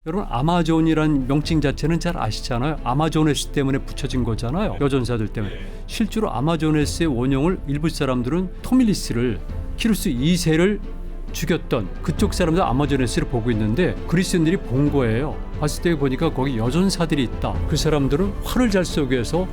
여러분 아마존이란 명칭 자체는 잘 아시잖아요. 아마존에스 때문에 붙여진 거잖아요. 여전사들 때문에. 실제로 아마존에스의 원형을 일부 사람들은 토밀리스를 키루스 2세를 죽였던 그쪽 사람들 아마존에스를 보고 있는데 그리스인들이 본 거예요. 봤을 때 보니까 거기 여전사들이 있다. 그 사람들은 활을 잘 쏘기 위해서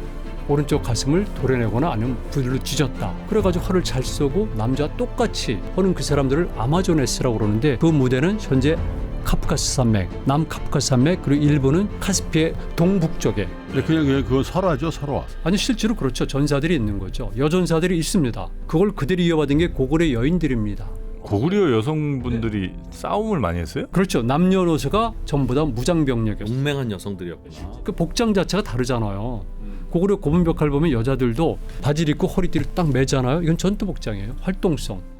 오른쪽 가슴을 도려내거나 아니면 불로 찢었다. 그래가지고 활을 잘 쏘고 남자와 똑같이 하는 그 사람들을 아마존에스라고 그러는데 그 무대는 현재 카프카스 산맥, 남카프카스 산맥 그리고 일부는 카스피의 동북쪽에. 근데 그냥 그건 설화죠, 설화. 아니 실제로 그렇죠. 전사들이 있는 거죠. 여전사들이 있습니다. 그걸 그들이 이어받은 게 고구려 여인들입니다. 고구려 여성분들이 싸움을 많이 했어요? 그렇죠. 남녀노소가 전부 다 무장병력이었어요. 용맹한 여성들이었구나. 그 복장 자체가 다르잖아요. 고구려 고문벽화를 보면 여자들도 바지를 입고 허리띠를 딱 매잖아요. 이건 전투 복장이에요. 활동성.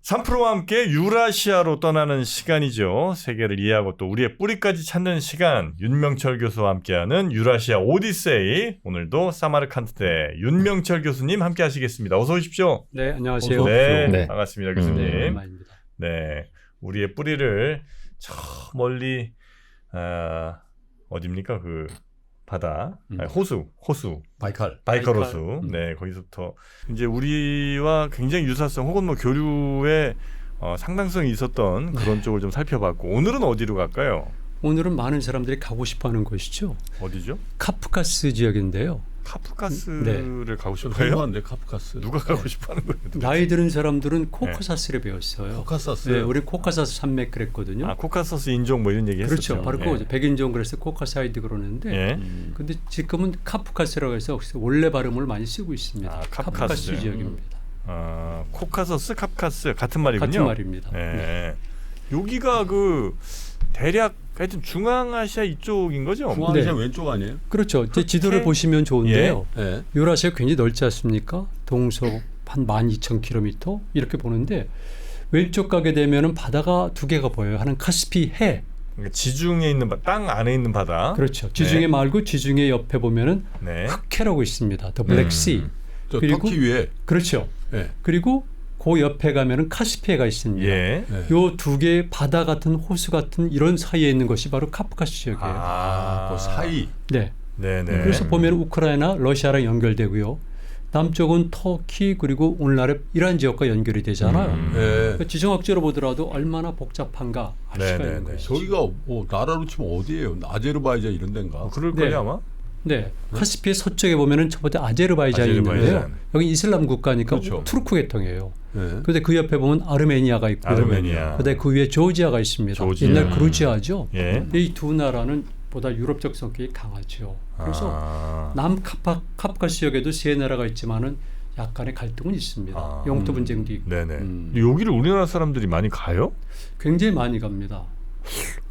3프로와 함께 유라시아로 떠나는 시간이죠. 세계를 이해하고 또 우리의 뿌리까지 찾는 시간. 윤명철 교수와 함께하는 유라시아 오디세이. 오늘도 사마르칸트대 윤명철 교수님 함께 하시겠습니다. 어서 오십시오. 네, 안녕하세요. 네, 네. 반갑습니다, 교수님. 오랜만입니다. 네, 우리의 뿌리를 저 멀리 어디입니까? 그 바다, 아니, 호수. 바이칼. 바이칼 호수. 네, 거기서부터 이제 우리와 굉장히 유사성 혹은 뭐 교류의 상당성이 있었던 그런 쪽을 좀 살펴봤고 오늘은 어디로 갈까요? 오늘은 많은 사람들이 가고 싶어하는 곳이죠. 어디죠? 카프카스 지역인데요. 카프카스를 가고 싶어요? 궁금한데 카프카스. 누가 가고 싶어하는 거예요? 나이 드는 사람들은 코카사스를 배웠어요. 코카사스. 네, 우리 코카사스 산맥 그랬거든요. 아, 코카서스 인종 뭐 이런 얘기 했었죠. 그렇죠. 바로 그거죠. 백인종 그래서 코카사이드 그러는데 예. 근데 지금은 카프카스라고 해서 원래 발음을 많이 쓰고 있습니다. 아, 카프카스 카프카스. 지역입니다. 코카서스, 카프카스 같은 말이군요. 같은 말입니다. 예. 네. 여기가 그 대략 하여튼 중앙아시아 이쪽인 거죠? 중앙아시아 네. 왼쪽 아니에요? 그렇죠. 이제 지도를 보시면 좋은데요. 예. 유라시아 굉장히 넓지 않습니까? 동서 한 12,000km 이렇게 보는데 왼쪽 가게 되면은 바다가 두 개가 보여요. 하나는 카스피 해. 그러니까 지중해 있는 땅 안에 있는 바다. 그렇죠. 지중해 네. 말고 지중해 옆에 보면은 네. 흑해라고 있습니다. 더 블랙시. 저 그리고 터키 위에. 그렇죠. 예. 그리고 그 옆에 가면은 카스피해가 있습니다. 예. 예. 요 두 개의 바다 같은 호수 같은 이런 사이에 있는 것이 바로 카프카스 지역이에요. 그 사이. 네. 네네. 그래서 보면 우크라이나, 러시아랑 연결되고요. 남쪽은 터키 그리고 오늘날의 이란 지역과 연결이 되잖아요. 예. 그러니까 지정학적으로 보더라도 얼마나 복잡한가 알 수가 네네네. 있는 것이죠. 저기가 뭐 나라로 치면 어디예요? 아제르바이잔 이런 데인가? 그럴걸요 네. 아마? 네, 카스피해 서쪽에 보면은 첫 번째 아제르바이잔이 있는데요. 아제르바이잔. 여기 이슬람 국가니까 그렇죠. 투르크 계통이에요. 예. 그런데 그 옆에 보면 아르메니아가 있고요. 아르메니아. 그다음에 그 위에 조지아가 있습니다. 조지아. 옛날 그루지아죠. 예. 이 두 나라는 보다 유럽적 성격이 강하죠. 그래서 카프카스 지역에도 세 나라가 있지만은 약간의 갈등은 있습니다. 영토 분쟁도 있고 네네. 여기를 우리나라 사람들이 많이 가요? 굉장히 많이 갑니다.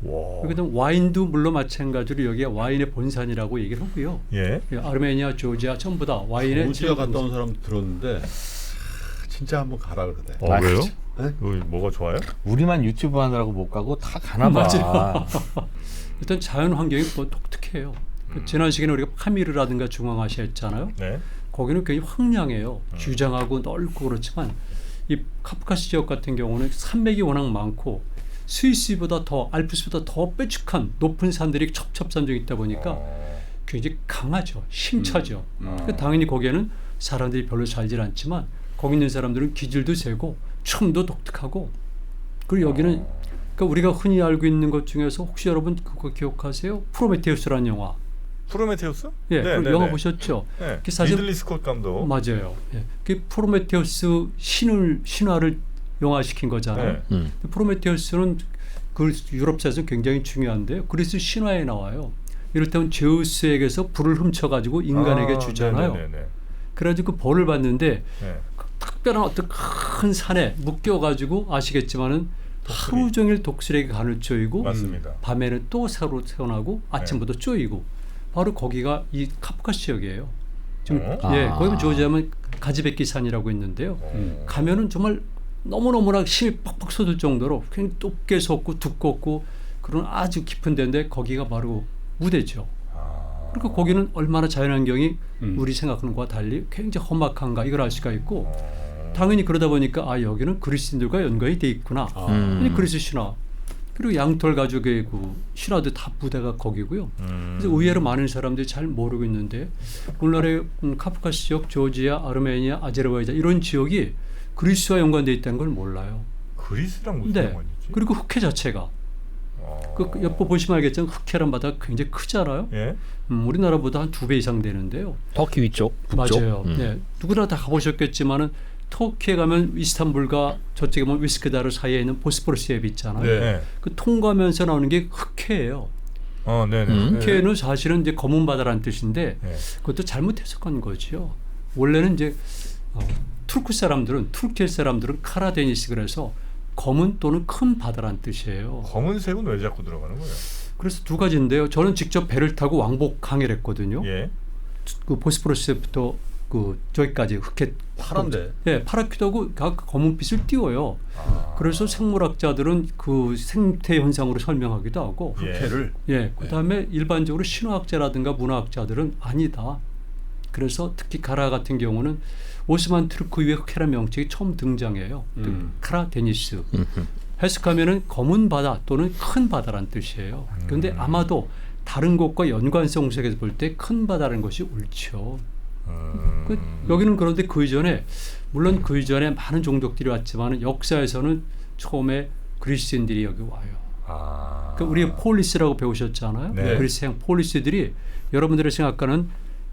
와. 그다음 와인도 물론 마찬가지로 여기가 와인의 본산이라고 얘기를 하고요. 예. 아르메니아, 조지아 전부 다 와인의 조지아 갔다 온 사람 들었는데 진짜 한번 가라 그러대. 왜요? 네? 여기 뭐가 좋아요? 우리만 유튜브 하느라고 못 가고 다 가나 봐. 맞아요. 일단 자연 환경이 뭐 독특해요. 지난 시간에 우리가 파미르라든가 중앙아시아 했잖아요. 네. 거기는 굉장히 황량해요. 규장하고 넓고 그렇지만 이 카프카스 지역 같은 경우는 산맥이 워낙 많고 스위스보다 더 알프스보다 더 뾰족한 높은 산들이 첩첩산중이 있다 보니까 굉장히 강하죠. 힘차죠. 그러니까 당연히 거기에는 사람들이 별로 살질 않지만 거기 있는 사람들은 기질도 세고 춤도 독특하고 그리고 여기는 그러니까 우리가 흔히 알고 있는 것 중에서 혹시 여러분 그거 기억하세요? 프로메테우스라는 영화. 프로메테우스? 예, 그 영화 보셨죠? 네. 그 사실 리들리 스콧 감독. 맞아요. 예. 그 프로메테우스 신화를 영화시킨 거잖아요. 네. 프로메테우스는 그 유럽사에서 굉장히 중요한데요. 그래서 신화에 나와요. 이를테면 제우스에게서 불을 훔쳐가지고 인간에게 주잖아요. 네네네. 그래가지고 그 벌을 받는데 네. 특별한 어떤 큰 산에 묶여가지고 아시겠지만은 하루 종일 독수리에게 간을 쪼이고 맞습니다. 밤에는 또 새로 태어나고 아침부터 쪼이고 바로 거기가 이 카프카스 지역이에요. 지금 예, 거기 조지아면 가지베키산이라고 있는데요. 가면은 정말 너무너무나 힘이 빡빡 쏟을 정도로 굉장히 높게 솟고 두껍고 그런 아주 깊은 데인데 거기가 바로 무대죠. 그러니까 거기는 얼마나 자연환경이 우리 생각하는 것과 달리 굉장히 험악한가 이걸 알 수가 있고 당연히 그러다 보니까 아 여기는 그리스인들과 연관이 돼 있구나. 그리스 신화 그리고 양털 가족의 그 신화도 다 부대가 거기고요. 그래서 의외로 많은 사람들이 잘 모르고 있는데 오늘날의 카프카스 지역, 조지아, 아르메니아, 아제르바이잔 이런 지역이 그리스와 연관되어 있다는 걸 몰라요. 그리스랑 무슨 네. 상관이지? 그리고 흑해 자체가 그 옆에 보시면 알겠지만 흑해란 바다가 굉장히 크잖아요. 예. 우리나라보다 한 2배 이상 되는데요. 터키 위쪽, 북쪽. 맞아요. 네. 누구나 다 가보셨겠지만은 터키에 가면 이스탄불과 저쪽에 보면 위스크다르 사이에 있는 보스포러스 앱 있잖아요. 네. 그 통과하면서 나오는 게 흑해예요. 네네. 흑해는 사실은 이제 검은 바다라는 뜻인데 네. 그것도 잘못 해석한 거죠. 원래는 이제 투르크 사람들은 투르키의 사람들은 카라데니스 그래서 검은 또는 큰 바다라는 뜻이에요. 검은색은 왜 자꾸 들어가는 거예요? 그래서 두 가지인데요. 저는 직접 배를 타고 왕복 항해를 했거든요. 예. 그 보스포러스부터 그 저기까지 흑해 파란데. 네, 파랗기도 하고 각 검은빛을 띄워요. 그래서 생물학자들은 그 생태 현상으로 설명하기도 하고, 예. 흑해를. 예, 그다음에 일반적으로 신화학자라든가 문화학자들은 아니다. 그래서 특히 가라 같은 경우는 오스만 투르크 이후에 흑해라는 명칭이 처음 등장해요. 카라 데니스. 해석하면은 검은 바다 또는 큰 바다라는 뜻이에요. 그런데 아마도 다른 곳과 연관성 속에서 볼 때 큰 바다라는 것이 옳죠. 여기는 그런데 그 이전에 물론 그 이전에 많은 종족들이 왔지만 역사에서는 처음에 그리스인들이 여기 와요. 그러니까 우리가 폴리스라고 배우셨잖아요. 네. 그리스행 폴리스들이 여러분들이 생각하는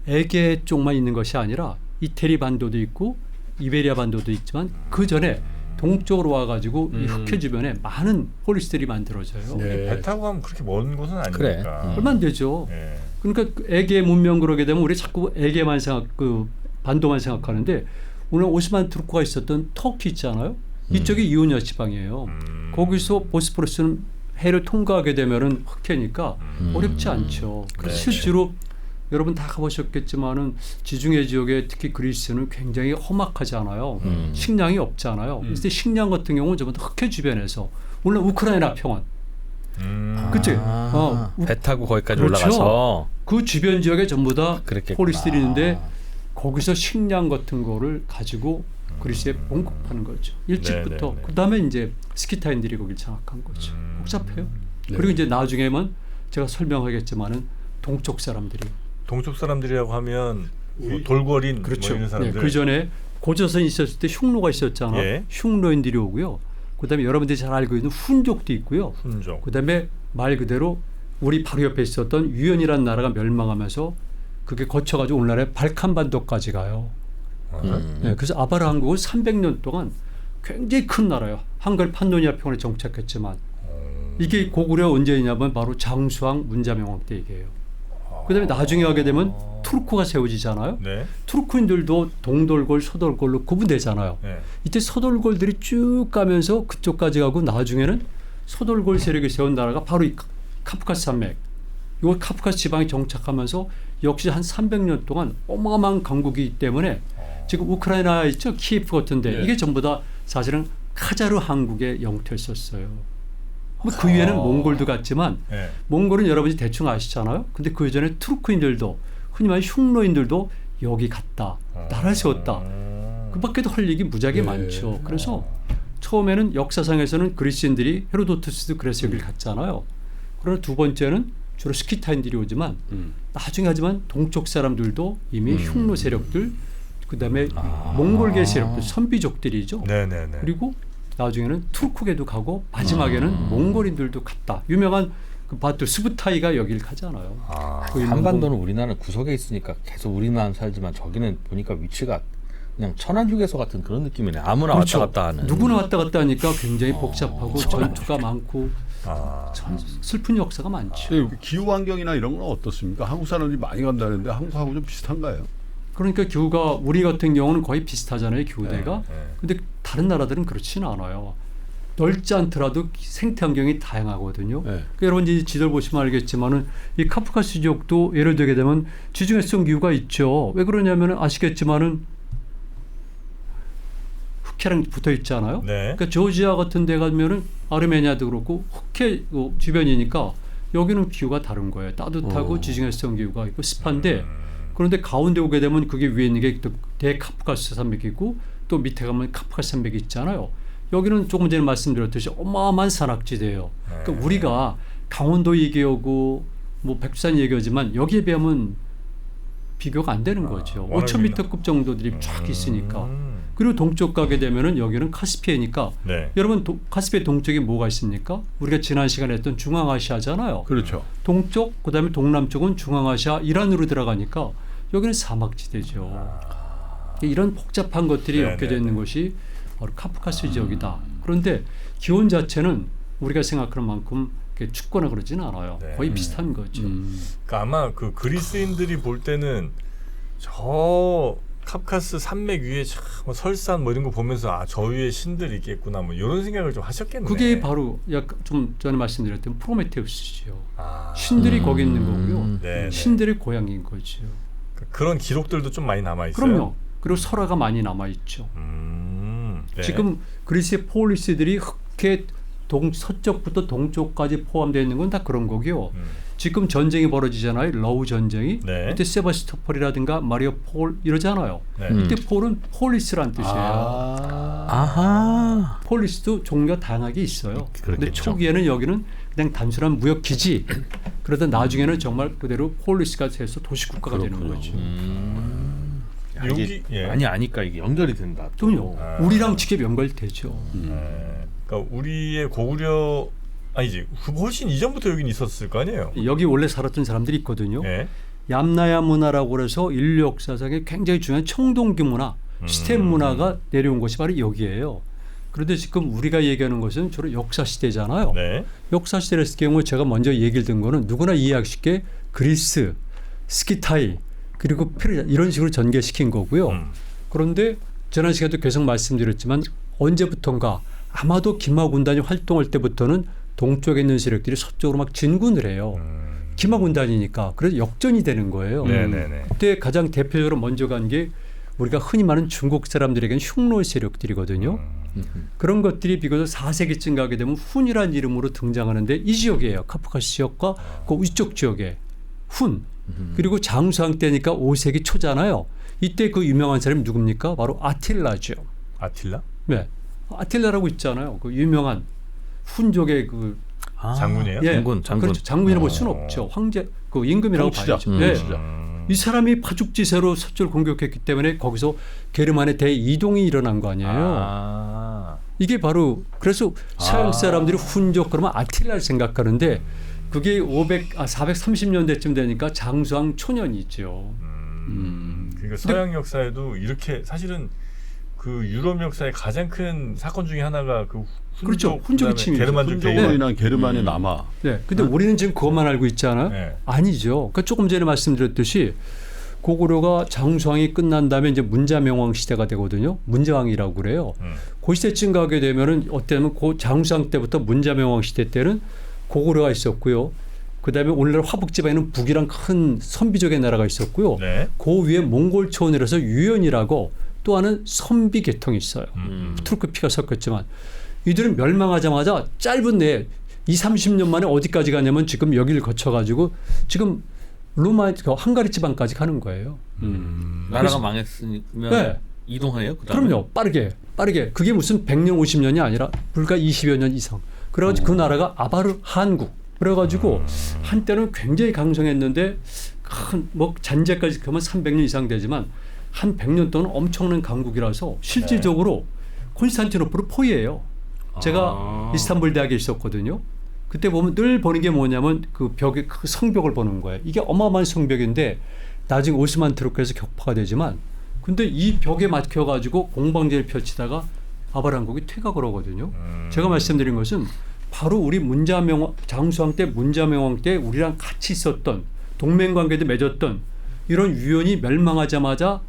에게 쪽만 있는 것이 아니라 이태리 반도도 있고 이베리아 반도도 있지만 그 전에 동쪽으로 와가지고 이 흑해 주변에 많은 폴리스들이 만들어져요. 네. 배 타고 가면 그렇게 먼 곳은 아니니까. 그래. 얼마 안 되죠. 예. 그러니까 에게 문명 그러게 되면 우리 자꾸 에게만 그 반도만 생각하는데 오늘 오스만 투르크가 있었던 터키 있잖아요. 이쪽이 이오니아 지방이에요. 거기서 보스포러스는 해를 통과하게 되면은 흑해니까 어렵지 않죠. 그래서 네. 실제로 여러분 다 가보셨겠지만은 지중해 지역에 특히 그리스는 굉장히 험악하잖아요. 식량이 없잖아요. 그래서 식량 같은 경우는 전부 다 흑해 주변에서 물론 우크라이나 평원 그치? 배 타고 거기까지 그렇죠. 올라가서 그 주변 지역에 전부 다 그랬겠구나. 폴리스들이 있는데 거기서 식량 같은 거를 가지고 그리스에 봉급하는 거죠. 일찍부터. 네, 네, 네. 그다음에 이제 스키타인들이 거기를 장악한 거죠. 복잡해요. 그리고 이제 나중에만 제가 설명하겠지만은 동쪽 사람들이 동쪽 사람들이라고 하면 뭐 돌궐인 뭐 이런 사람들. 그 전에 고조선이 있었을 때 흉노가 있었잖아. 예. 흉노인들이 오고요. 그다음에 여러분들이 잘 알고 있는 훈족도 있고요. 훈족. 그다음에 말 그대로 우리 바로 옆에 있었던 유연이라는 나라가 멸망하면서 그게 거쳐가지고 오늘날의 발칸반도까지 가요. 네, 그래서 아바라 왕국은 300년 동안 굉장히 큰 나라예요. 한글 판노니아 평원에 정착했지만 이게 고구려 언제냐면 바로 장수왕 문자명왕 때 얘기해요. 그다음에 나중에 하게 되면 투르크가 세워지잖아요. 네. 투르크인들도 동돌골, 서돌골로 구분되잖아요. 네. 이때 서돌골들이 쭉 가면서 그쪽까지 가고 나중에는 서돌골 세력이 세운 나라가 바로 이 카프카스 산맥. 이걸 카프카스 지방에 정착하면서 역시 한 300년 동안 어마어마한 강국이기 때문에 지금 우크라이나 있죠? 키예프 같은데 네. 이게 전부 다 사실은 카자르 왕국의 영토였었어요. 그 위에는 몽골도 갔지만 네. 몽골은 여러분이 대충 아시잖아요. 근데 그 이전에 투르크인들도 흔히 말하는 흉노인들도 여기 갔다. 나라를 세웠다. 그 밖에도 할 얘기 무지하게 많죠. 그래서 처음에는 역사상에서는 그리스인들이 헤로도투스도 그래서 여기를 갔잖아요. 그러나 두 번째는 주로 스키타인들이 오지만 나중에 하지만 동쪽 사람들도 이미 흉노 세력들 그다음에 몽골계 세력들 선비족들이죠. 네네네. 그리고 나중에는 투르크계도 가고 마지막에는 몽골인들도 갔다. 유명한 그 바투 스부타이가 여길 가잖아요. 그 한반도는 우리나라 구석에 있으니까 계속 우리만 살지만 저기는 보니까 위치가 그냥 천안휴게소 같은 그런 느낌이네. 아무나 그렇죠. 왔다 갔다 하는. 누구나 왔다 갔다 하니까 굉장히 복잡하고 전투가 많고 참 슬픈 역사가 많죠. 근데 기후 환경이나 이런 건 어떻습니까? 한국 사람들이 많이 간다는데 한국하고 좀 비슷한가요? 그러니까 기후가 우리 같은 경우는 거의 비슷하잖아요. 기후대가. 네. 근데 다른 나라들은 그렇지는 않아요. 넓지 않더라도 생태 환경이 다양하거든요. 네. 그러니까 여러분 이제 지도를 보시면 알겠지만은 이 카프카스 지역도 예를 들게 되면 지중해성 기후가 있죠. 왜 그러냐면은 아시겠지만은 흑해랑 붙어 있잖아요. 네. 그러니까 조지아 같은 데 가면은 아르메니아도 그렇고 흑해 주변이니까 여기는 기후가 다른 거예요. 따뜻하고 지중해성 기후가 있고 습한데 그런데 가운데 오게 되면 그게 위에 있는 게 대카프카스 산맥이고 또 밑에 가면 카프카스 산맥이 있잖아요. 여기는 조금 전에 말씀드렸듯이 어마어마한 산악지대예요. 그러니까 우리가 강원도 얘기하고 뭐 백두산 얘기하지만 여기에 비하면 비교가 안 되는 거죠. 워낙 5,000m급 정도들이 쫙 있으니까. 그리고 동쪽 가게 되면은 여기는 카스피해니까 네. 여러분 카스피해 동쪽에 뭐가 있습니까? 우리가 지난 시간에 했던 중앙아시아잖아요. 그렇죠. 동쪽 그다음에 동남쪽은 중앙아시아 이란으로 들어가니까 여기는 사막지대죠. 이런 복잡한 것들이 네, 엮여져 네, 있는 것이 바로 카프카스 지역이다. 그런데 기온 자체는 우리가 생각하는 만큼 이렇게 춥거나 그러지는 않아요. 네. 거의 비슷한 거죠. 그러니까 아마 그 그리스인들이 볼 때는 저 카프카스 산맥 위에 참 설산 뭐 이런 거 보면서 아 저 위에 신들이 있겠구나 뭐 이런 생각을 좀 하셨겠네. 그게 바로 약간 좀 전에 말씀드렸던 프로메테우스죠. 아, 신들이 거기 있는 거고요. 네, 네. 신들의 고향인 거죠. 그런 기록들도 좀 많이 남아 있어요. 그럼요. 그리고 설화가 많이 남아 있죠. 네. 지금 그리스의 폴리스들이 흑해 서쪽부터 동쪽까지 포함되어 있는 건 다 그런 거고요. 지금 전쟁이 벌어지잖아요. 러우 전쟁이. 네. 이때 세바스토폴이라든가 마리오폴 이러잖아요. 네. 이때 폴은 폴리스란 뜻이에요. 아하. 폴리스도 종류가 다양하게 있어요. 그런데 그렇겠죠. 초기에는 여기는 그냥 단순한 무역 기지. 그러다 나중에는 정말 그대로 폴리스가 돼서 도시 국가가 되는 그렇군요. 거죠. 야, 여기, 이게 예. 많이 아니까 이게 연결이 된다. 또. 그럼요. 우리랑 직접 연결되죠. 그러니까 우리의 고구려 아니지 훨씬 이전부터 여긴 있었을 거 아니에요. 여기 원래 살았던 사람들이 있거든요. 네. 얌나야 문화라고 그래서 인류 역사상에 굉장히 중요한 청동기 문화, 스텝 문화가 내려온 곳이 바로 여기예요. 그런데 지금 우리가 얘기하는 것은 주로 역사 시대잖아요. 네. 역사 시대였을 경우 제가 먼저 얘기를 든 거는 누구나 이해하기 쉽게 그리스, 스키타이 그리고 페르시아 이런 식으로 전개시킨 거고요. 그런데 지난 시간에도 계속 말씀드렸지만 언제부턴가 아마도 김하군단이 활동할 때부터는 동쪽에 있는 세력들이 서쪽으로 막 진군을 해요. 김하군단이니까 그래서 역전이 되는 거예요. 네네네. 그때 가장 대표적으로 먼저 간 게 우리가 흔히 말하는 중국 사람들에게는 흉노 세력들이거든요. 그런 것들이 비교적 4세기쯤 가게 되면 훈이라는 이름으로 등장하는데 이 지역이에요. 카프카스 지역과 그 위쪽 지역에 훈. 그리고 장수왕 때니까 5세기 초잖아요. 이때 그 유명한 사람이 누굽니까? 바로 아틸라죠. 아틸라? 네. 아틸라라고 있잖아요. 그 유명한 훈족의 그 장군이에요? 장군. 그렇죠. 장군이라고 볼 수는 없죠. 황제 그 임금이라고 통치자. 봐야죠. 네. 통치자. 이 사람이 파죽지세로 서쪽을 공격했기 때문에 거기서 게르만의 대이동이 일어난 거 아니에요. 아. 이게 바로 그래서 서양 사람들이 훈족 그러면 아틸라를 생각하는데 그게 430년대쯤 되니까 장수왕 초년이죠. 그러니까 서양 역사에도 이렇게 사실은 그 유럽 역사의 가장 큰 사건 중에 하나가 그 훈족, 그렇죠. 훈족의 그다음에 침입이죠. 게르만족 훈족으로 대의원. 인한 게르만의 남아. 네. 근데 우리는 지금 그것만 알고 있잖아요. 네. 아니죠. 그러니까 조금 전에 말씀드렸듯이 고구려가 장수왕이 끝난 다음에 이제 문자명왕 시대가 되거든요. 문자왕이라고 그래요. 그 시대쯤 가게 되면은 어때면 그 장수왕 때부터 문자명왕 시대 때는 고구려가 있었고요. 그다음에 오늘날 화북지방에는 북이랑 큰 선비족의 나라가 있었고요. 네. 그 위에 몽골 초원이라서 유연이라고 또 하는 선비 계통이 있어요. 투르크 피가 섞였지만 이들은 멸망하자마자 짧은 내에 20-30년 만에 어디까지 가냐면 지금 여기를 거쳐가지고 지금 헝가리 지방까지 가는 거예요. 나라가 망했으면 네. 이동해요. 그다음에? 그럼요. 빠르게. 그게 무슨 100년, 50년이 아니라 불과 20여 년 이상. 그래가지고 그 나라가 아바르 한국. 그래가지고 한때는 굉장히 강성했는데 큰 뭐 잔재까지 그러면 300년 이상 되지만 한 100년 동안 엄청난 강국이라서 실질적으로 콘스탄티노플을 포위해요. 제가 이스탄불 대학에 있었거든요. 그때 보면 늘 보는 게 뭐냐면 그 벽에 그 성벽을 보는 거예요. 이게 어마어마한 성벽인데 나중에 오스만 트루크에서 격파가 되지만 근데 이 벽에 막혀가지고 공방제를 펼치다가 아바르 한국이 퇴각을 하거든요. 제가 말씀드린 것은 바로 우리 장수왕 때 문자명왕 때 우리랑 같이 있었던 동맹관계도 맺었던 이런 유연이 멸망하자마자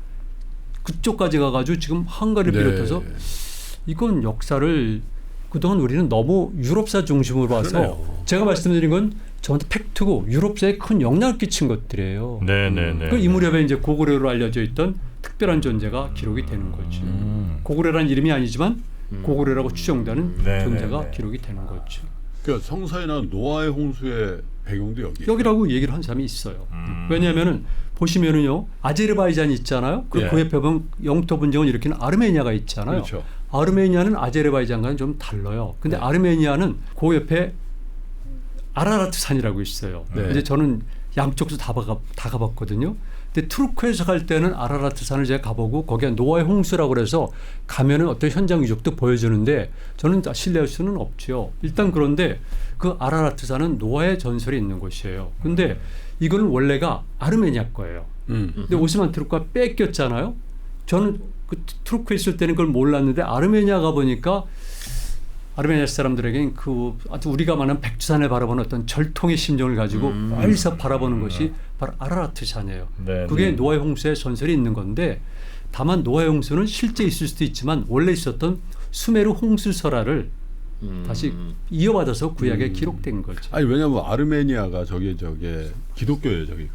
그쪽까지 가가지고 지금 헝가리를 비롯해서 이건 역사를 그동안 우리는 너무 유럽사 중심으로 봐서 그러네요. 제가 말씀드린 건 저한테 팩트고 유럽사에 큰 영향을 끼친 것들이에요. 네네네. 그 이 무렵에 이제 고구려로 알려져 있던 특별한 존재가 기록이 되는 거죠. 고구려라는 이름이 아니지만 고구려라고 추정되는 네, 존재가 네, 네. 기록이 되는 거죠. 그러니까 성사이나 노아의 홍수의 배경도 여기. 여기라고 얘기를 한 사람이 있어요. 왜냐하면은 보시면은요 아제르바이잔 있잖아요. 그 예. 옆에 보면 영토 분쟁을 일으키는 아르메니아가 있잖아요. 그렇죠. 아르메니아는 아제르바이잔과는 좀 달라요. 근데 아르메니아는 그 옆에 아라라트 산이라고 있어요. 네. 근데 저는 양쪽도 다 가봤거든요. 근데 투르크에서 갈 때는 아라라트 산을 제가 가보고 거기가 노아의 홍수라고 그래서 가면은 어떤 현장 유적도 보여주는데 저는 신뢰할 수는 없죠. 일단 그런데 그 아라라트 산은 노아의 전설이 있는 곳이에요. 근데 이거는 원래가 아르메니아 거예요. 근데 오스만 투르크가 뺏겼잖아요. 저는 그 투르크에 있을 때는 그걸 몰랐는데 아르메니아 가 보니까 아르메니아 사람들에게는 그 아주 우리가 말하는 백두산을 바라보는 어떤 절통의 심정을 가지고 멀리서 바라보는 것이 바로 아라라트 산이에요. 네, 그게 노아의 홍수의 전설이 있는 건데 다만 노아의 홍수는 실제 있을 수도 있지만 원래 있었던 수메르 홍수 설화를 다시 이어받아서 구약에 기록된 거죠. 아니 왜냐면 아르메니아가 저게 기독교예요 저기가.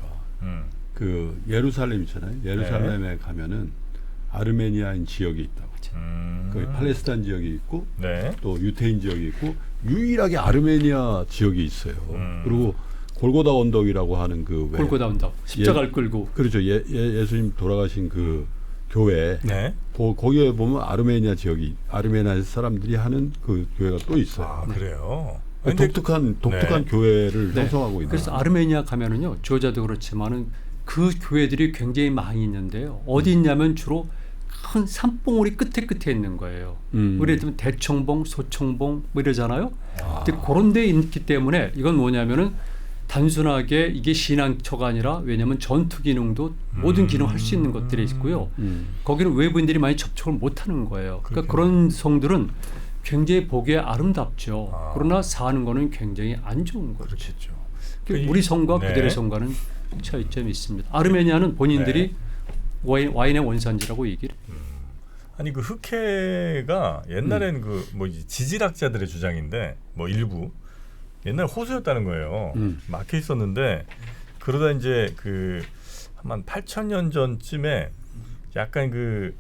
그 예루살렘 있잖아요. 예루살렘에 가면은 아르메니아인 지역이 있다고. 그 팔레스타인 지역이 있고 네. 또 유태인 지역이 있고 유일하게 아르메니아 지역이 있어요. 그리고 골고다 언덕이라고 하는 그 왜 골고다 언덕 십자가를 끌고 그렇죠. 예수님 돌아가신 그 교회 네. 거기에 보면 아르메니아 사람들이 하는 그 교회가 또 있어요. 아, 그래요. 독특한 네. 교회를 네. 형성하고 있는. 그래서 아르메니아 가면은요 조자도 그렇지만은 그 교회들이 굉장히 많이 있는데요. 어디 있냐면 주로 큰 산봉우리 끝에 있는 거예요. 우리 예를 들면 대청봉, 소청봉 뭐 이러잖아요. 근데 그런 데 있기 때문에 이건 뭐냐면은 단순하게 이게 신앙처가 아니라 왜냐하면 전투 기능도 모든 기능을 할 수 있는 것들이 있고요. 거기는 외부인들이 많이 접촉을 못하는 거예요. 그러니까 그런 성들은 굉장히 보기에 아름답죠. 그러나 사는 거는 굉장히 안 좋은 거죠. 그렇겠죠. 우리 성과 네. 그들의 성과는 차이점이 있습니다. 아르메니아는 본인들이 와인의 원산지라고 얘기를 해요. 아니 그 흑해가 옛날에는 그 뭐지 지질학자들의 주장인데 뭐 일부 옛날 호수였다는 거예요. 막혀 있었는데 그러다 이제 그 한 8,000년 전쯤에 약간 그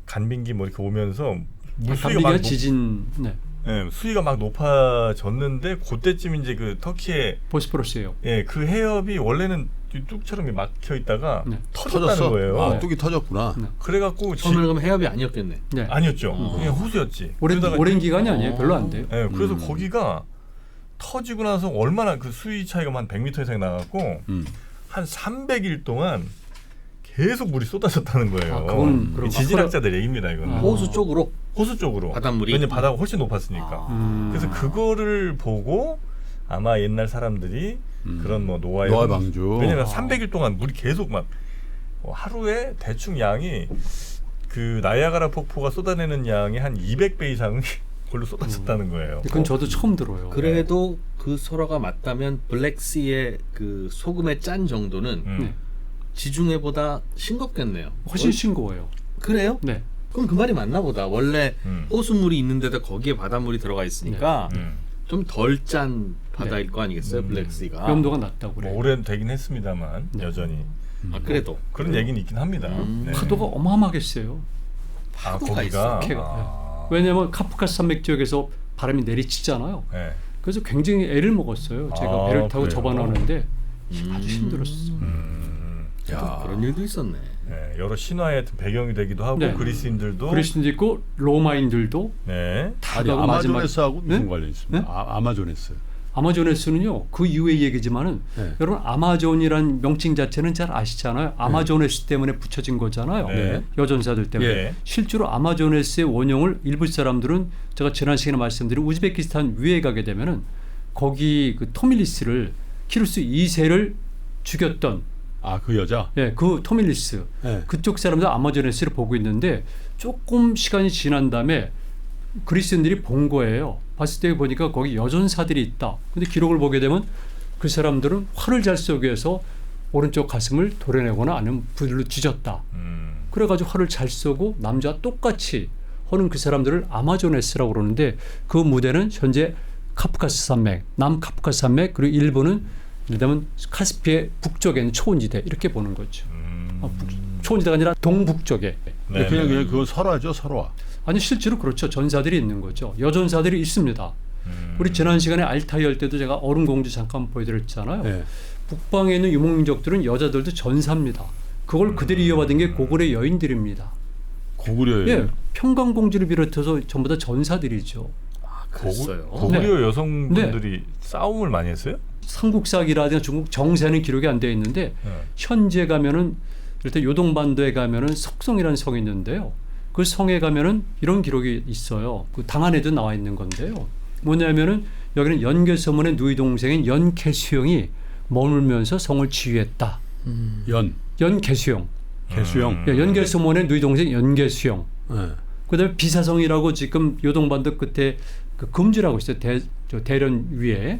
간빙기 뭐 이렇게 오면서 물수위가 막 지진 수위가 막 높아졌는데 그때쯤 이제 그 터키의 보스포러스예요. 그 해협이 원래는 뚝처럼 막혀 있다가 네. 터졌다는 거예요. 아, 뚝이 터졌구나. 네. 그래갖고 처음에는 그럼 해협이 아니었겠네. 네. 아니었죠. 그냥 호수였지. 그러다가 오랜 기간이 아니에요. 별로 안 돼요. 그래서 거기가 터지고 나서 얼마나 그 수위 차이가 한 100m 이상 나갖고 한 300일 동안 계속 물이 쏟아졌다는 거예요. 아, 그건 그럼 지질학자들 얘기입니다. 이거는 호수 쪽으로 호수 쪽으로 바닷물이? 왜냐면 바다가 훨씬 높았으니까. 그래서 그거를 보고 아마 옛날 사람들이 그런 뭐 노아의 방주. 왜냐면 300일 동안 물이 계속 막 하루에 대충 양이 그 나이아가라 폭포가 쏟아내는 양의 한 200배 이상이 그걸로 쏟아졌다는 거예요. 그건 저도 처음 들어요. 그래도 그 설화가 맞다면 블랙시의 그 소금의 짠 정도는 네. 지중해보다 싱겁겠네요. 훨씬 싱거워요. 그래요? 네. 그럼 그 말이 맞나 보다. 원래 음. 호수물이 있는데도 거기에 바닷물이 들어가 있으니까 좀 덜 짠 바다일 거 아니겠어요, 블랙시가. 염도가 낮다고 그래요. 뭐 오래는 되긴 했습니다만 여전히 아, 그래도 그런 얘기는 있긴 합니다. 네. 파도가 어마어마하게 세요. 거기가 있어. 왜냐하면 카프카스 산맥 지역에서 바람이 내리치잖아요. 네. 그래서 굉장히 애를 먹었어요. 제가 배를 타고 그래요? 접어나오는데 아주 힘들었어요. 야. 그런 일도 있었네. 네, 여러 신화의 배경이 되기도 하고 네. 그리스인들도 그리스인도 있고 로마인들도 네. 다 아니 가고 아마조네스하고 무슨 네? 관련이 있습니까? 네? 아마조네스. 아마조네스는요 그 이후의 얘기지만은 네. 여러분 아마존이란 명칭 자체는 잘 아시잖아요. 아마조네스 때문에 붙여진 거잖아요. 네. 여전사들 때문에. 네. 실제로 아마조네스의 원형을 일부 사람들은 제가 지난 시간에 말씀드린 우즈베키스탄 위에 가게 되면은 거기 그 토밀리스를 키루스 2세를 죽였던 그 여자. 그 토밀리스 네. 그쪽 사람들 아마조네스를 보고 있는데 조금 시간이 지난 다음에 그리스인들이 본 거예요. 봤을 때 보니까 거기 여전사들이 있다. 근데 기록을 보게 되면 그 사람들은 활을 잘 쏘기 위해서 오른쪽 가슴을 도려내거나 아니면 불로 뒤졌다. 그래가지고 활을 잘 쏘고 남자와 똑같이 하는 그 사람들을 아마조네스라고 그러는데 그 무대는 현재 카프카스 산맥, 남카프카스 산맥 그리고 일부는 예를 들면 카스피의 북쪽에 있는 초원지대 이렇게 보는 거죠. 초원지대가 아니라 동북쪽에. 네. 그냥 그건 설화죠, 설화. 아니 실제로 그렇죠. 전사들이 있는 거죠. 여전사들이 있습니다. 우리 지난 시간에 알타이 할 때도 제가 얼음공주 잠깐 보여드렸잖아요. 네. 북방에 있는 유목민족들은 여자들도 전사입니다. 그걸 그들이 이어받은 게 고구려 여인들입니다. 고구려에. 예, 평강공주를 비롯해서 전부 다 전사들이죠. 그랬어요. 고구려 여성분들이 싸움을 많이 했어요? 삼국사기라든가 중국 정세는 기록이 안 되어 있는데 현재 가면은 일단 요동반도에 가면은 석성이라는 성이 있는데요. 그 성에 가면은 이런 기록이 있어요. 그 당안에도 나와 있는 건데요. 뭐냐면은 여기는 연개서문의 누이 동생인 연개수영이 머물면서 성을 지휘했다. 연개수영. 개수영. 연개서문의 누이 동생 연개수영. 네. 그다음에 비사성이라고 지금 요동반도 끝에 그 금주라고 있어요. 대련 위에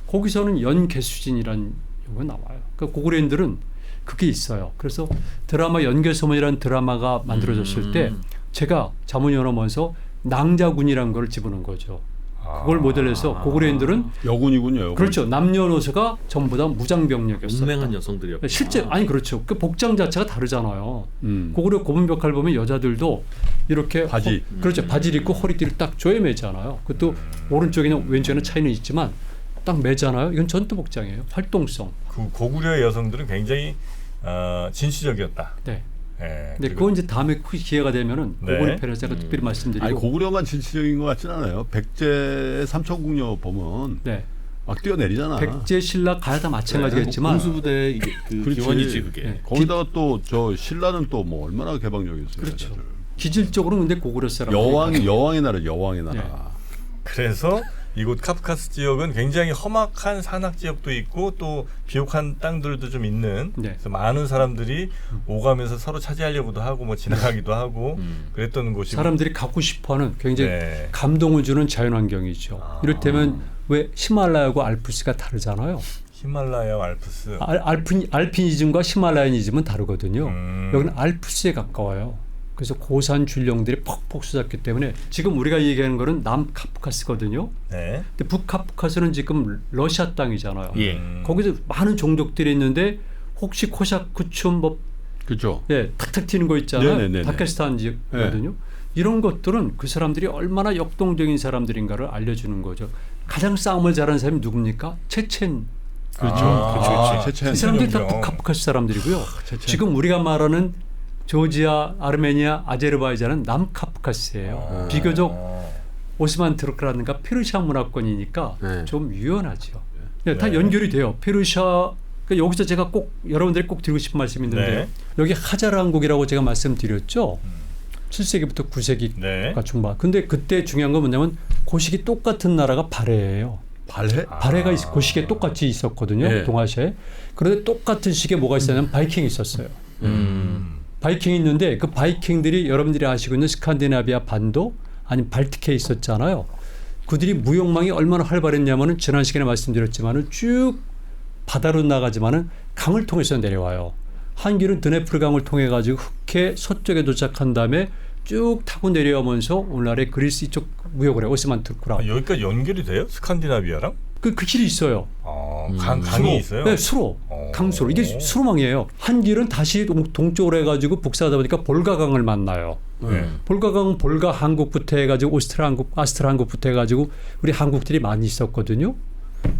거기서는 연개수진이라는 용어가 나와요. 그러니까 고구려인들은 그게 있어요. 그래서 드라마 연개서문이라는 드라마가 만들어졌을 때 제가 자문연어면서 낭자군이라는 걸 집어넣은 거죠. 그걸 모델해서 고구려인들은 여군이군요. 여군. 그렇죠. 남녀노소가 전부 다 무장병력이었어요. 문맹한 여성들이었고. 실제 아니 그렇죠. 그 복장 자체가 다르잖아요. 고구려 고문벽화를 보면 여자들도 이렇게 바지. 그렇죠. 바지를 입고 허리띠를 딱 조여매잖아요. 그것도 오른쪽이나 왼쪽에는 차이는 있지만 딱 매잖아요. 이건 전투 복장이에요. 활동성. 그 고구려 여성들은 굉장히 진취적이었다. 네. 예, 근데 그건 이제 다음에 기회가 되면은 네. 고구려 편에서 제가 특별히 말씀드리고. 아니 고구려만 진취적인 것 같진 않아요. 백제 삼천궁녀 보면 네. 막 뛰어내리잖아. 백제 신라 가야 다 마찬가지겠지만 공수부대 이게 그 그렇지. 기원이지 그게. 네. 거기다가 또 저 신라는 또 뭐 얼마나 개방적이었어요. 그렇죠. 여자들. 기질적으로 근데 고구려 사람 여왕의 나라 여왕의 나라. 네. 그래서 이곳 카프카스 지역은 굉장히 험악한 산악 지역도 있고 또 비옥한 땅들도 좀 있는 네. 그래서 많은 사람들이 오가면서 서로 차지하려고도 하고 뭐 지나가기도 하고 그랬던 곳이고 사람들이 갖고 싶어하는 굉장히 네. 감동을 주는 자연환경이죠. 이를테면 왜 히말라야하고 알프스가 다르잖아요. 히말라야 알프스 알피니즘과 히말라야니즘은 다르거든요. 음. 여기는 알프스에 가까워요. 그래서 고산 줄령들이 퍽퍽 쏟았기 때문에 지금 우리가 얘기하는 거는 남카프카스거든요. 네. 근데 북카프카스는 지금 러시아 땅이잖아요. 예. 거기서 많은 종족들이 있는데 혹시 코샤크춤 뭐 그렇죠. 탁탁 튀는 거 있잖아요. 네네네네. 다케스탄 지역이거든요. 이런 것들은 그 사람들이 얼마나 역동적인 사람들인가를 알려주는 거죠. 가장 싸움을 잘하는 사람이 누굽니까? 체첸. 그렇죠. 이 사람들이 다 북카프카스 사람들이고요. 지금 우리가 말하는 조지아, 아르메니아, 아제르바이잔은 남카프카스예요. 비교적 오스만 트루크라든가 페르시아 문화권이니까 네. 좀 유연하죠. 네, 다 네. 연결이 돼요. 페르시아 그러니까 여기서 제가 꼭 여러분들이 꼭 드리고 싶은 말씀이 있는데 네. 여기 하자르 왕국이라고 제가 말씀드렸죠. 7세기부터 9세기가 네. 중반. 근데 그때 중요한 건 뭐냐면 고식이 똑같은 나라가 발해예요. 발해? 발해가 고식에 똑같이 있었거든요. 네. 동아시아에. 그런데 똑같은 시기에 뭐가 있었냐면 바이킹이 있었어요. 바이킹이 있는데 그 바이킹들이 여러분들이 아시고 있는 스칸디나비아 반도 아니면 발틱해에 있었잖아요. 그들이 무역망이 얼마나 활발했냐면은 지난 시간에 말씀드렸지만은 쭉 바다로 나가지만은 강을 통해서 내려와요. 한 길은 드네프르 강을 통해 가지고 흑해 서쪽에 도착한 다음에 쭉 타고 내려오면서 오늘날의 그리스 이쪽 무역을 해요. 오스만 투르크랑. 여기까지 연결이 돼요? 스칸디나비아랑? 그 길이 있어요. 강이 있어요? 네, 수로. 강수로. 이게 수로망이에요. 한 길은 다시 동쪽으로 해가지고 북사하다 보니까 볼가강을 만나요. 네. 볼가강은 볼가 한국부터 해가지고 아스트라 한국부터 해가지고 우리 한국들이 많이 있었거든요.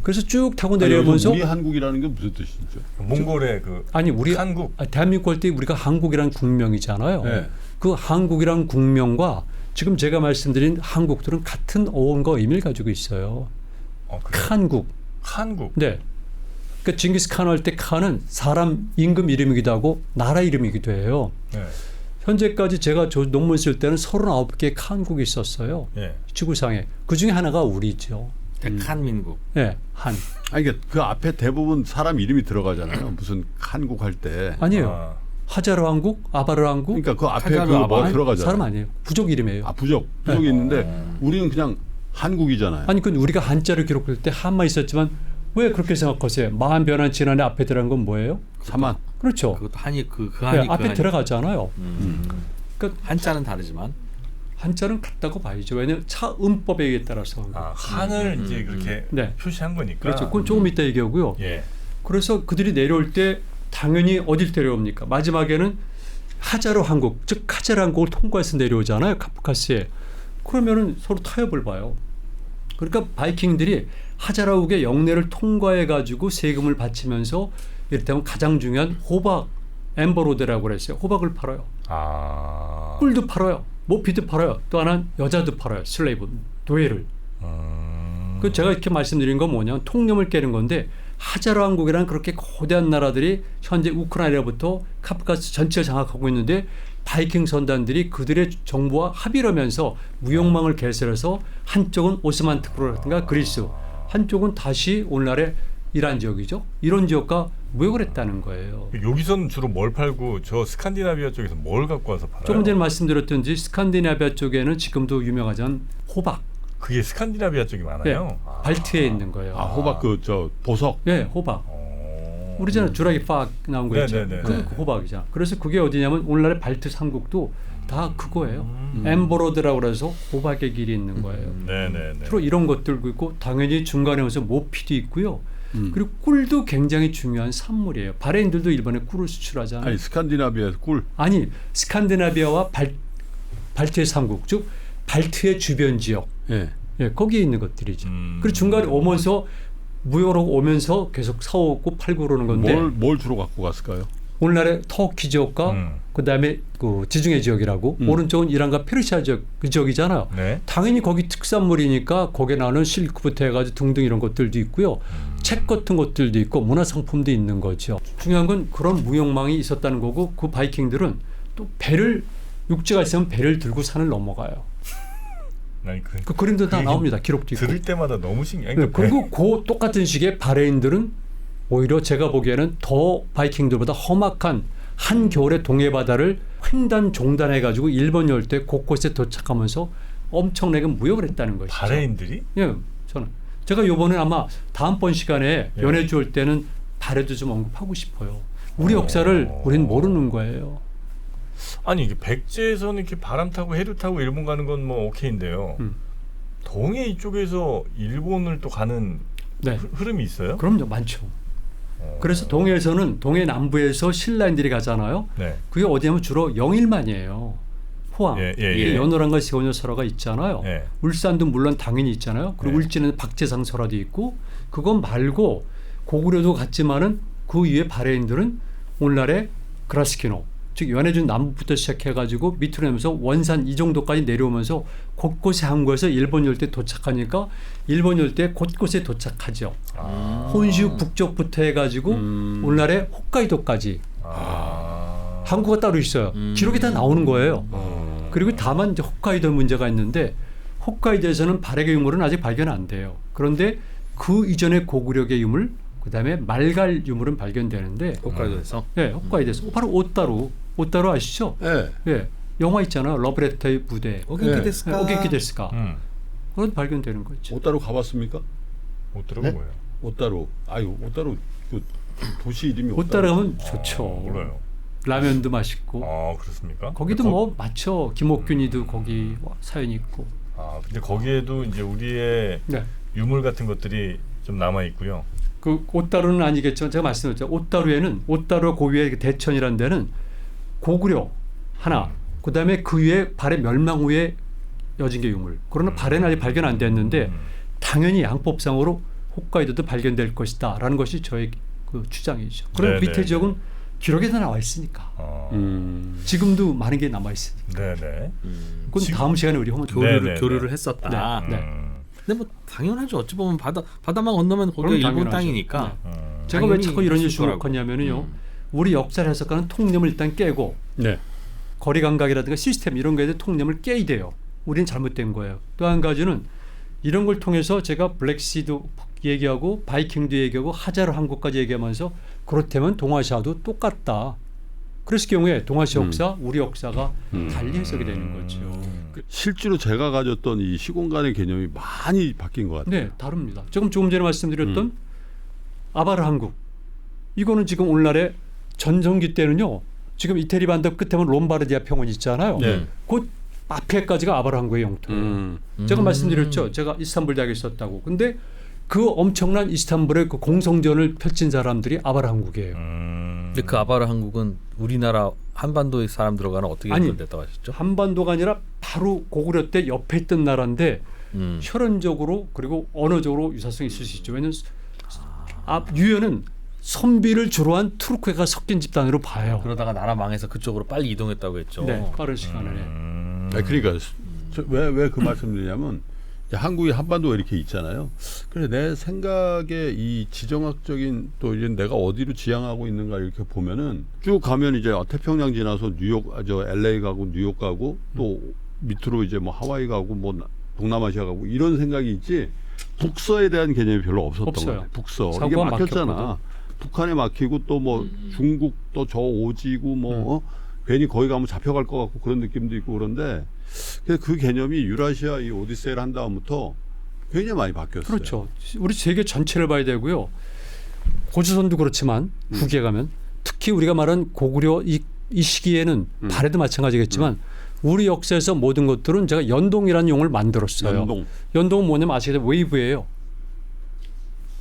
그래서 쭉 타고 내려오면서 우리 한국이라는 게 무슨 뜻이죠? 몽골의 그 아니 우리 한국. 대한민국 할 때 우리가 한국이란 국명이잖아요. 네. 그 한국이란 국명과 지금 제가 말씀드린 한국들은 같은 어원과 의미를 가지고 있어요. 그래요? 한국. 한국. 네. 그러니까 징기스칸 할 때 칸은 사람 임금 이름이기도 하고 나라 이름이기도 해요. 네. 현재까지 제가 저 논문 쓸 때는 39개의 칸국이 있었어요. 예. 지구상에. 그중에 하나가 우리죠. 한민국. 네, 한. 아니 그러니까 그 앞에 대부분 사람 이름이 들어가잖아요. 무슨 한국 할 때. 아니에요. 하자르 왕국, 아바르 왕국. 그러니까 그 앞에 하자르, 그 뭐 아니, 들어가잖아요. 사람 아니에요. 부족 이름이에요. 아 부족이 있는데 우리는 그냥 한국이잖아요. 아니 그건 우리가 한자를 기록할 때 한만 있었지만 왜 그렇게 생각하세요? 마한 변한 지난해 앞에 들어간 건 뭐예요? 사만. 그렇죠. 그것도 한이 그 네, 한이 앞에 한이. 들어가잖아요. 그러니까 한자는 다르지만 한자는 같다고 봐야죠. 왜냐하면 차음법에 따라서. 한을 이제 그렇게 네. 표시한 거니까. 그렇죠. 그건 조금 이따 얘기하고요. 예. 그래서 그들이 내려올 때 당연히 어딜 데려옵니까? 마지막에는 하자르 왕국, 즉 하자르 왕국을 통과해서 내려오잖아요. 카프카스에. 그러면은 서로 타협을 봐요. 그러니까 바이킹들이 하자르 왕국의 영내를 통과해 가지고 세금을 바치면서 이를테면 가장 중요한 호박 엠버로드라고 그랬어요. 호박을 팔아요. 아. 꿀도 팔아요. 모피도 팔아요. 또 하나는 여자도 팔아요. 슬레이브, 노예를. 그 제가 이렇게 말씀드린 건 뭐냐면 통념을 깨는 건데 하자르 왕국이라는 그렇게 거대한 나라들이 현재 우크라이나부터 카프카스 전체를 장악하고 있는데 바이킹 선단들이 그들의 정부와 합의를 하면서 무역망을 개설해서 한쪽은 오스만 특브로라든가 그리스, 한쪽은 다시 오늘날의 이란 지역이죠. 이런 지역과 무역을 했다는 거예요. 여기서는 주로 뭘 팔고 저 스칸디나비아 쪽에서 뭘 갖고 와서 팔아요? 조금 전에 말씀드렸던지 스칸디나비아 쪽에는 지금도 유명하잖아요. 호박. 그게 스칸디나비아 쪽이 많아요? 네, 발트에 있는 거예요. 호박 그 저 보석. 네, 호박. 우리잖아 주라기 팍 나온 거 있죠. 네네네. 그 호박이잖아. 그래서 그게 어디냐면 오늘날의 발트 3국도 다 그거예요. 엠버로드라고 그래서 호박의 길이 있는 거예요. 네네네. 주로 이런 것들도 있고 당연히 중간에 오서 모피도 있고요. 그리고 꿀도 굉장히 중요한 산물이에요. 바레인들도 일본에 꿀을 수출하잖아요. 아니 스칸디나비아에서 꿀. 아니 스칸디나비아와 발트의 3국 즉 발트의 주변 지역 예. 예, 거기에 있는 것들이죠. 그리고 중간에 오면서 무역으로 오면서 계속 사오고 팔고 그러는 건데 뭘 주로 갖고 갔을까요? 오늘날의 터키 지역과 그다음에 그 지중해 지역이라고 오른쪽은 이란과 페르시아 지역 그 지역이잖아요. 네. 당연히 거기 특산물이니까 거기에 나오는 실크부터 해가지고 등등 이런 것들도 있고요. 책 같은 것들도 있고 문화상품도 있는 거죠. 중요한 건 그런 무역망이 있었다는 거고 그 바이킹들은 또 배를 육지가 있으면 배를 들고 산을 넘어가요. 아니, 그 그림도 다 나옵니다. 기록도 있고. 들을 때마다 너무 신기해. 네, 그리고 그 똑같은 시기에 바레인들은 오히려 제가 보기에는 더 바이킹들보다 험악한 한겨울의 동해 바다를 횡단 종단해가지고 일본 열대 곳곳에 도착하면서 엄청나게 무역을 했다는 것이죠. 바레인들이? 예, 저는 제가 이번에 아마 다음번 시간에 연해주 올 때는 바레도 좀 언급하고 싶어요. 우리 역사를 우리는 모르는 거예요. 아니 이게 백제에서는 이렇게 바람 타고 해류 타고 일본 가는 건 뭐 오케이인데요. 동해 이쪽에서 일본을 또 가는 네. 흐름이 있어요? 그럼요, 많죠. 그래서 동해에서는 동해 남부에서 신라인들이 가잖아요. 네. 그게 어디냐면 주로 영일만이에요. 포항, 연호랑과 세원여 설화가 있잖아요. 예. 울산도 물론 당연히 있잖아요. 그리고 울진에는 박재상 설화도 있고 그건 말고 고구려도 갔지만은 그 위에 바레인들은 오늘날의 그라스키노 즉 연해준 남부부터 시작해가지고 밑으로 내면서 원산 이 정도까지 내려오면서 곳곳에 항구에서 일본 열대 도착하니까 일본 열대 곳곳에 도착하죠. 혼슈 북쪽부터 해가지고 오늘날의 홋카이도까지 항구가 따로 있어요. 기록이 다 나오는 거예요. 그리고 다만 이제 홋카이도 문제가 있는데 홋카이도에서는 발해의 유물은 아직 발견 안 돼요. 그런데 그 이전의 고구려의 유물 그다음에 말갈 유물은 발견되는데 홋카이도에서 네, 홋카이도에서 바로 오따루 아시죠? 예. 예, 영화 있잖아요. 러브레터의 부대. 오겐키 데스까? 오겐키 데스까? 그건 발견되는 거죠. 오따루 가봤습니까? 못 들어본 거예요. 오따루. 아유 오따루 그 도시 이름이 오따루 가면 좋죠. 몰라요. 라면도 맛있고. 아 그렇습니까? 거기도 뭐 많죠. 김옥균이도 거기 사연이 있고. 아 근데 거기에도 이제 우리의 네. 유물 같은 것들이 좀 남아 있고요. 그 오따루는 아니겠지만 제가 말씀드렸죠. 오따루에는 오따루 그 위에 대천이라는 데는 고구려 하나, 그다음에 그 위에 발해 멸망 후에 여진개 유물. 그러나 발해는 아직 발견 안 됐는데 당연히 양법상으로 홋카이도도 발견될 것이다라는 것이 저의 그 주장이죠. 그럼 네네. 밑에 지역은 기록에도 나와 있으니까. 지금도 많은 게 남아 있으니까. 네네. 그건 다음 시간에 우리 한번 네네. 교류를 했었다. 네. 근데 뭐 당연하죠. 어찌 보면 바다만 건너면 거기가 그럼 일본 당연하죠. 땅이니까. 제가 왜 당연히 자꾸 이런 있을 일을 거라고. 주목하냐면요. 우리 역사를 해석하는 통념을 일단 깨고 네. 거리 감각이라든가 시스템 이런 거에 대해 통념을 깨야 돼요. 우리는 잘못된 거예요. 또 한 가지는 이런 걸 통해서 제가 블랙시도 얘기하고 바이킹도 얘기하고 하자르 항구까지 얘기하면서 그렇다면 동아시아도 똑같다. 그랬을 경우에 동아시아 역사, 우리 역사가 달리 해석이 되는 거죠. 실제로 제가 가졌던 이 시공간의 개념이 많이 바뀐 것 같아요. 네, 다릅니다. 조금 전에 말씀드렸던 아바르 항국. 이거는 지금 오늘날의 전성기 때는요. 지금 이태리 반도 끝에 보면 롬바르디아 평원 있잖아요. 네. 그 앞에까지가 아바르 항구의 영토예요. 제가 말씀드렸죠. 제가 이스탄불 대학에 있었다고. 근데 그 엄청난 이스탄불의 그 공성전을 펼친 사람들이 아바르 항국이에요. 근데 그 아바르 항국은 우리나라 한반도의 사람 들어가는 어떻게 연결됐다고 하셨죠? 한반도가 아니라 바로 고구려 때 옆에 있던 나라인데 혈연적으로 그리고 언어적으로 유사성이 있을 수 있죠. 왜냐하면 유연은 선비를 주로 한 투르크가 섞인 집단으로 봐요. 그러다가 나라 망해서 그쪽으로 빨리 이동했다고 했죠. 네, 빠른 시간 안에. 그러니까 왜 그 말씀드리냐면 이제 한국이 한반도가 이렇게 있잖아요. 그래서 내 생각에 이 지정학적인 또 이제 내가 어디로 지향하고 있는가 이렇게 보면은 쭉 가면 이제 태평양 지나서 뉴욕, LA 가고 뉴욕 가고 또 밑으로 이제 뭐 하와이 가고 뭐 동남아시아 가고 이런 생각이 있지 북서에 대한 개념이 별로 없었던 없어요. 거예요. 북서 이게 사고가 막혔잖아. 막혔거든. 북한에 막히고 또 뭐 중국 또 저 오지고 뭐 괜히 거기 가면 잡혀갈 것 같고 그런 느낌도 있고 그런데 그 개념이 유라시아 이 오디세이를 한 다음부터 굉장히 많이 바뀌었어요. 그렇죠. 우리 세계 전체를 봐야 되고요. 고조선도 그렇지만 북에 가면 특히 우리가 말한 고구려 이 시기에는 발해도 마찬가지겠지만 우리 역사에서 모든 것들은 제가 연동이라는 용어를 만들었어요. 연동은 뭐냐면 아시겠죠? 웨이브예요.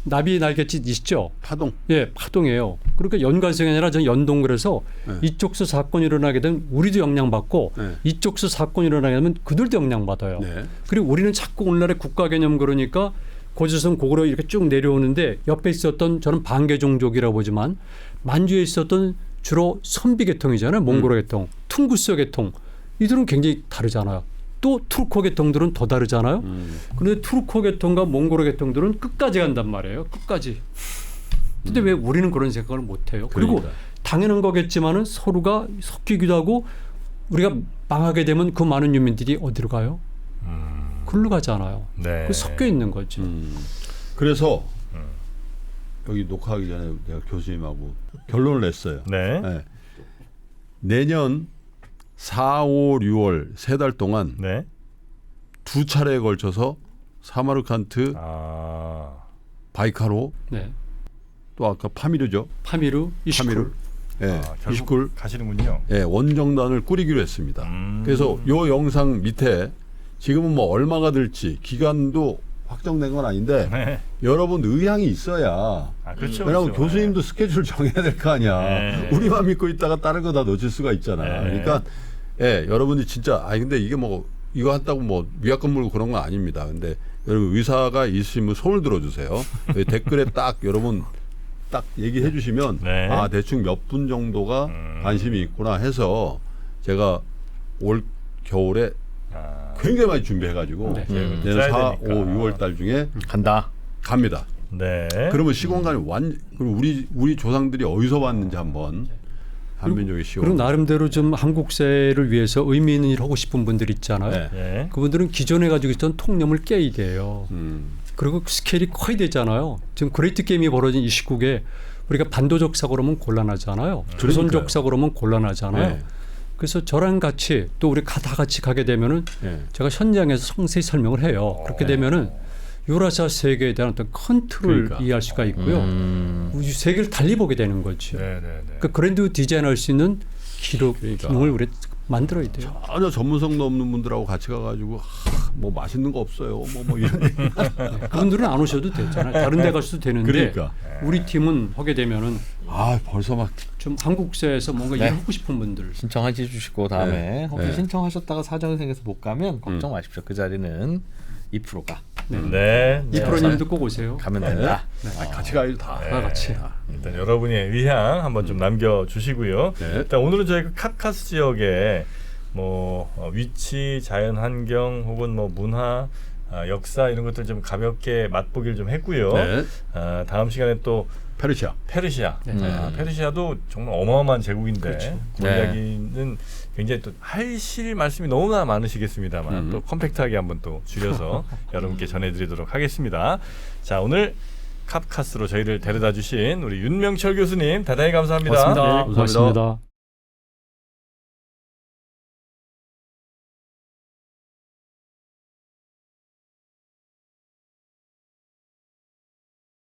나비 날갯짓 있죠? 파동. 예, 파동이에요. 그러니까 연관성이 아니라 저는 연동 그래서 네. 이쪽서 사건이 일어나게 되면 우리도 영향받고 네. 이쪽서 사건이 일어나게 되면 그들도 영향받아요. 네. 그리고 우리는 자꾸 오늘날의 국가 개념 그러니까 고조선 고구려 이렇게 쭉 내려오는데 옆에 있었던 저는 반개종족이라고 보지만 만주에 있었던 주로 선비 계통이잖아요. 몽골어 계통, 퉁구스 계통 이들은 굉장히 다르잖아요. 또 투르코 계통들은 더 다르잖아요. 그런데 투르코 계통과 몽골어 계통들은 끝까지 간단 말이에요. 끝까지. 근데 왜 우리는 그런 생각을 못 해요? 그리고 그러니까. 당연한 거겠지만은 서로가 섞이기도 하고 우리가 망하게 되면 그 많은 유민들이 어디로 가요? 글로 가잖아요. 네. 그 섞여 있는 거지. 그래서 여기 녹화하기 전에 내가 교수님하고 결론을 냈어요. 네. 네. 내년 4, 5, 6월 3달 동안 네. 2차례에 걸쳐서 사마르칸트, 바이카로 네. 또 아까 파미르죠. 파미르, 이시쿨. 예, 결국 이시쿨 가시는군요. 예, 원정단을 꾸리기로 했습니다. 그래서 요 영상 밑에 지금은 뭐 얼마가 들지 기간도 확정된 건 아닌데 네. 여러분 의향이 있어야 그렇죠. 왜냐하면 그렇죠. 교수님도 스케줄 정해야 될 거 아니야. 네. 우리만 믿고 있다가 다른 거 다 놓칠 수가 있잖아. 네. 그러니까 예, 여러분이 진짜 근데 이게 뭐 이거 한다고 뭐 위약금 물고 그런 건 아닙니다. 근데 여러분 의사가 있으시면 손을 들어주세요. 댓글에 딱 여러분 딱 얘기해 주시면 네. 대충 몇 분 정도가 관심이 있구나 해서 제가 올 겨울에 굉장히 많이 준비해가지고 네. 내년 4, 5, 되니까. 6월 달 중에 간다. 갑니다. 네. 그러면 시공간이 그리고 우리 조상들이 어디서 왔는지 한번 한민족의 시공. 그리고 나름대로 좀 한국사를 위해서 의미 있는 일을 하고 싶은 분들 있잖아요. 네. 네. 그분들은 기존에 가지고 있던 통념을 깨야 돼요. 음. 그리고 스케일이 커야 되잖아요. 지금 그레이트 게임이 벌어진 이 시국에 우리가 반도적 사고로면 곤란하잖아요. 조선적 사고로면 곤란하잖아요. 네. 그래서 저랑 같이 또 우리 다 같이 가게 되면은 네. 제가 현장에서 상세히 설명을 해요. 그렇게 되면은 유라시아 세계에 대한 어떤 컨트롤을 그러니까. 이해할 수가 있고요. 우리 세계를 달리 보게 되는 거죠. 네, 네, 네. 그러니까 그랜드 디자인할 수 있는 기능을 우리 만들어야 돼요. 전혀 전문성도 없는 분들하고 같이 가가지고 뭐 맛있는 거 없어요. 뭐 이런 얘기. 그분들은 안 오셔도 되잖아요. 다른 데 가셔도 되는데 그러니까. 우리 팀은 하게 되면은 벌써 막 좀 한국사에서 뭔가 네. 일을 하고 싶은 분들 신청해 주시고 다음에 네. 혹시 네. 신청하셨다가 사정이 생겨서 못 가면 걱정 마십시오. 그 자리는 2%가 네. 이 프로님도 꼭 오세요. 가면 된다. 같이 가요 다. 다 같이. 일단 여러분의 의향 한번 좀 남겨주시고요. 네. 일단 오늘은 저희가 카카스 지역에 뭐 위치, 자연 환경 혹은 뭐 문화, 역사 이런 것들 좀 가볍게 맛보기를 좀 했고요. 네. 다음 시간에 또 페르시아. 페르시아. 페르시아도 정말 어마어마한 제국인데 그 네. 이야기는 굉장히 또 하실 말씀이 너무나 많으시겠습니다만 또 컴팩트하게 한번 또 줄여서 여러분께 전해드리도록 하겠습니다. 자, 오늘 카프카스로 저희를 데려다 주신 우리 윤명철 교수님 대단히 감사합니다. 고맙습니다. 네, 감사합니다. 고맙습니다.